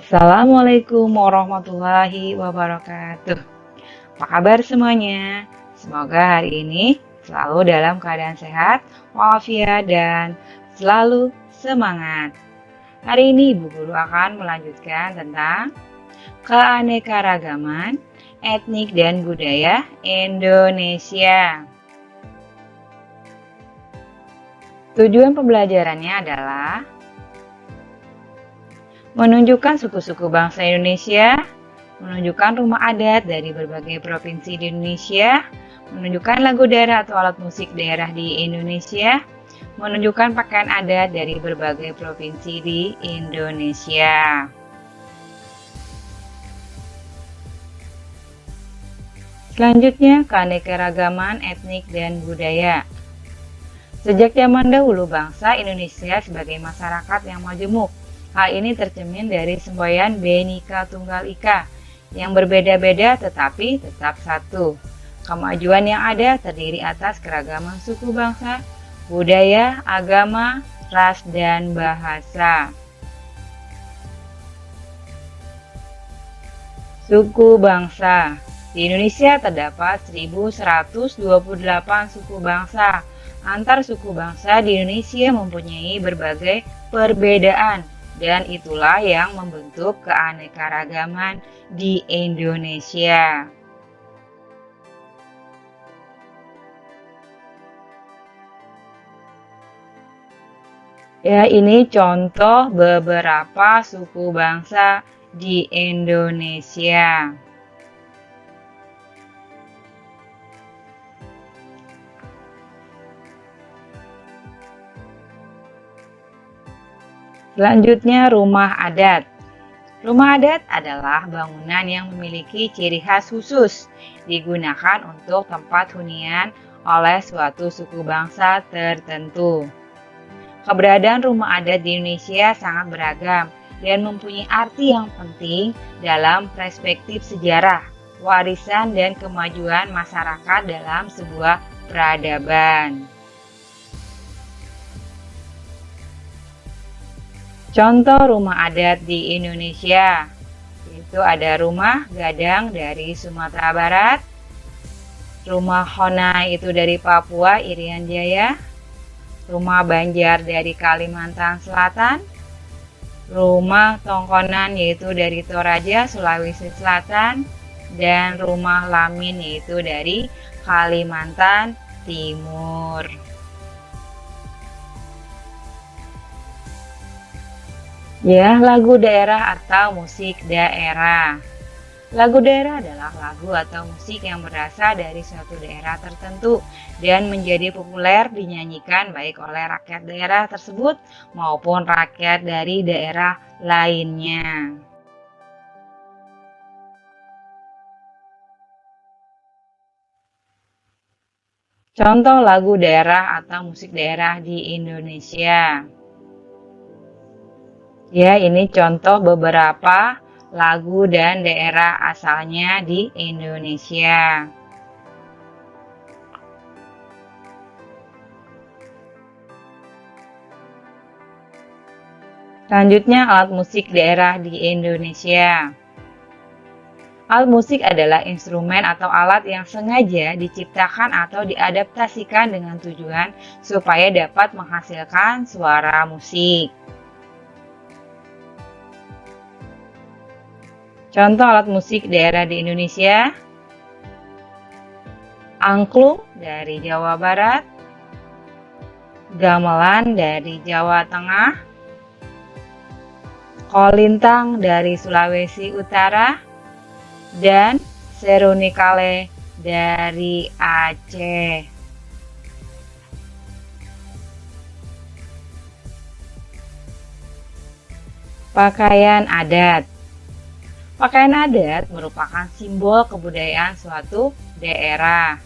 Assalamualaikum warahmatullahi wabarakatuh. Apa kabar semuanya? Semoga hari ini selalu dalam keadaan sehat, walafiat, dan selalu semangat. Hari ini Ibu Guru akan melanjutkan tentang keanekaragaman etnik dan budaya Indonesia. Tujuan pembelajarannya adalah menunjukkan suku-suku bangsa Indonesia, menunjukkan rumah adat dari berbagai provinsi di Indonesia, menunjukkan lagu daerah atau alat musik daerah di Indonesia, menunjukkan pakaian adat dari berbagai provinsi di Indonesia. Selanjutnya, keanekaragaman etnik dan budaya. Sejak zaman dahulu, bangsa Indonesia sebagai masyarakat yang majemuk. Hal ini tercermin dari semboyan Bhinneka Tunggal Ika yang berbeda-beda tetapi tetap satu. Kemajuan yang ada terdiri atas keragaman suku bangsa, budaya, agama, ras, dan bahasa. Suku bangsa. Di Indonesia terdapat 1128 suku bangsa. Antar suku bangsa di Indonesia mempunyai berbagai perbedaan, dan itulah yang membentuk keanekaragaman di Indonesia. Ya, ini contoh beberapa suku bangsa di Indonesia. Selanjutnya, rumah adat. Rumah adat adalah bangunan yang memiliki ciri khas khusus, digunakan untuk tempat hunian oleh suatu suku bangsa tertentu. Keberadaan rumah adat di Indonesia sangat beragam dan mempunyai arti yang penting dalam perspektif sejarah, warisan, dan kemajuan masyarakat dalam sebuah peradaban. Contoh rumah adat di Indonesia, yaitu ada rumah Gadang dari Sumatera Barat, rumah Honai itu dari Papua Irian Jaya, rumah Banjar dari Kalimantan Selatan, rumah Tongkonan yaitu dari Toraja Sulawesi Selatan, dan rumah Lamin yaitu dari Kalimantan Timur. Ya, lagu daerah atau musik daerah. Lagu daerah adalah lagu atau musik yang berasal dari suatu daerah tertentu dan menjadi populer dinyanyikan baik oleh rakyat daerah tersebut maupun rakyat dari daerah lainnya. Contoh lagu daerah atau musik daerah di Indonesia. Ya, ini contoh beberapa lagu dan daerah asalnya di Indonesia. Selanjutnya, alat musik daerah di Indonesia. Alat musik adalah instrumen atau alat yang sengaja diciptakan atau diadaptasikan dengan tujuan supaya dapat menghasilkan suara musik. Contoh alat musik daerah di Indonesia: angklung dari Jawa Barat, gamelan dari Jawa Tengah, kolintang dari Sulawesi Utara, dan serunikale dari Aceh. Pakaian adat. Pakaian adat merupakan simbol kebudayaan suatu daerah.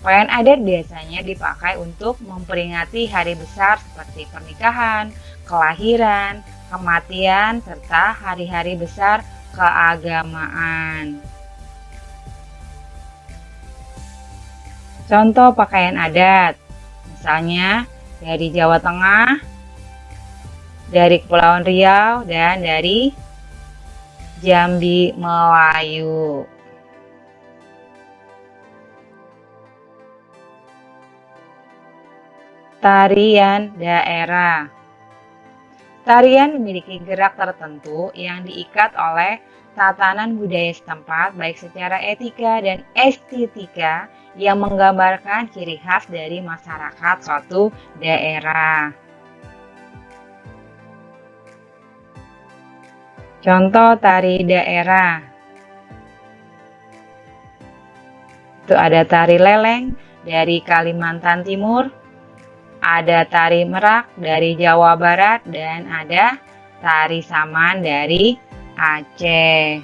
Pakaian adat biasanya dipakai untuk memperingati hari besar seperti pernikahan, kelahiran, kematian, serta hari-hari besar keagamaan. Contoh pakaian adat, misalnya dari Jawa Tengah, dari Kepulauan Riau, dan dari Jambi Melayu. Tarian daerah. Tarian memiliki gerak tertentu yang diikat oleh tatanan budaya setempat baik secara etika dan estetika yang menggambarkan ciri khas dari masyarakat suatu daerah. Contoh tari daerah. Itu ada tari leleng dari Kalimantan Timur, ada tari merak dari Jawa Barat, dan ada tari saman dari Aceh.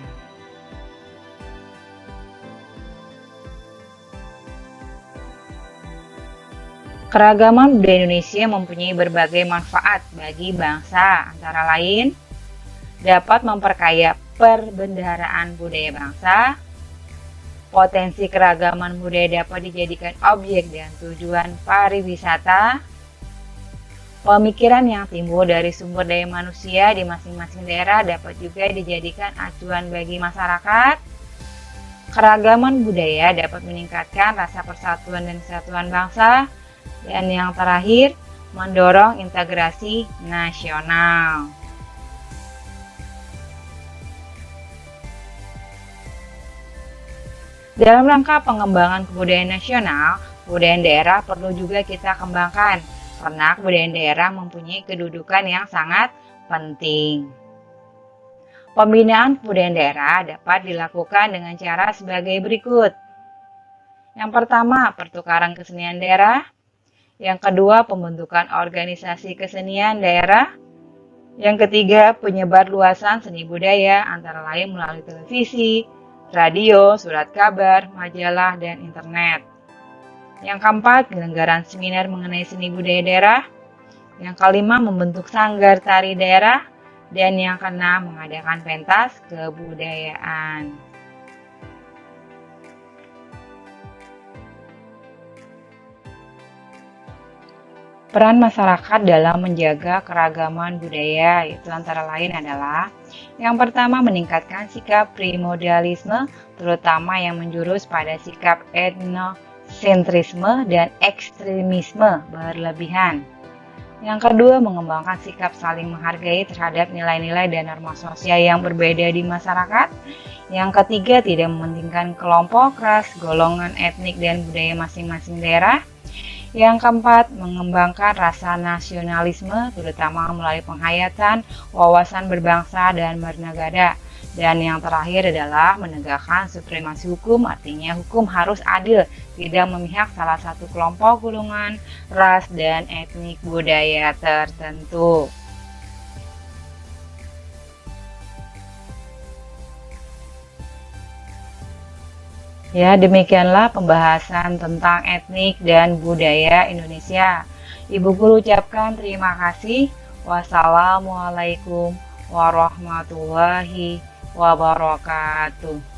Keragaman budaya Indonesia mempunyai berbagai manfaat bagi bangsa, antara lain dapat memperkaya perbendaharaan budaya bangsa. Potensi keragaman budaya dapat dijadikan objek dan tujuan pariwisata. Pemikiran yang timbul dari sumber daya manusia di masing-masing daerah dapat juga dijadikan acuan bagi masyarakat. Keragaman budaya dapat meningkatkan rasa persatuan dan kesatuan bangsa. Dan yang terakhir, mendorong integrasi nasional. Dalam rangka pengembangan kebudayaan nasional, kebudayaan daerah perlu juga kita kembangkan, karena kebudayaan daerah mempunyai kedudukan yang sangat penting. Pembinaan kebudayaan daerah dapat dilakukan dengan cara sebagai berikut. Yang pertama, pertukaran kesenian daerah. Yang kedua, pembentukan organisasi kesenian daerah. Yang ketiga, penyebar luasan seni budaya, antara lain melalui televisi, radio, surat kabar, majalah, dan internet. Yang keempat, penyelenggaraan seminar mengenai seni budaya daerah. Yang kelima, membentuk sanggar tari daerah. Dan yang keenam, mengadakan pentas kebudayaan. Peran masyarakat dalam menjaga keragaman budaya itu antara lain adalah yang pertama, meningkatkan sikap primordialisme, terutama yang menjurus pada sikap etnosentrisme dan ekstremisme berlebihan. Yang kedua, mengembangkan sikap saling menghargai terhadap nilai-nilai dan norma sosial yang berbeda di masyarakat. Yang ketiga, tidak mementingkan kelompok, ras, golongan etnik, dan budaya masing-masing daerah. Yang keempat, mengembangkan rasa nasionalisme, terutama melalui penghayatan, wawasan berbangsa dan bernegara. Dan yang terakhir adalah menegakkan supremasi hukum, artinya hukum harus adil, tidak memihak salah satu kelompok, golongan, ras, dan etnik budaya tertentu. Ya, demikianlah pembahasan tentang etnik dan budaya Indonesia. Ibu guru ucapkan terima kasih. Wassalamualaikum warahmatullahi wabarakatuh.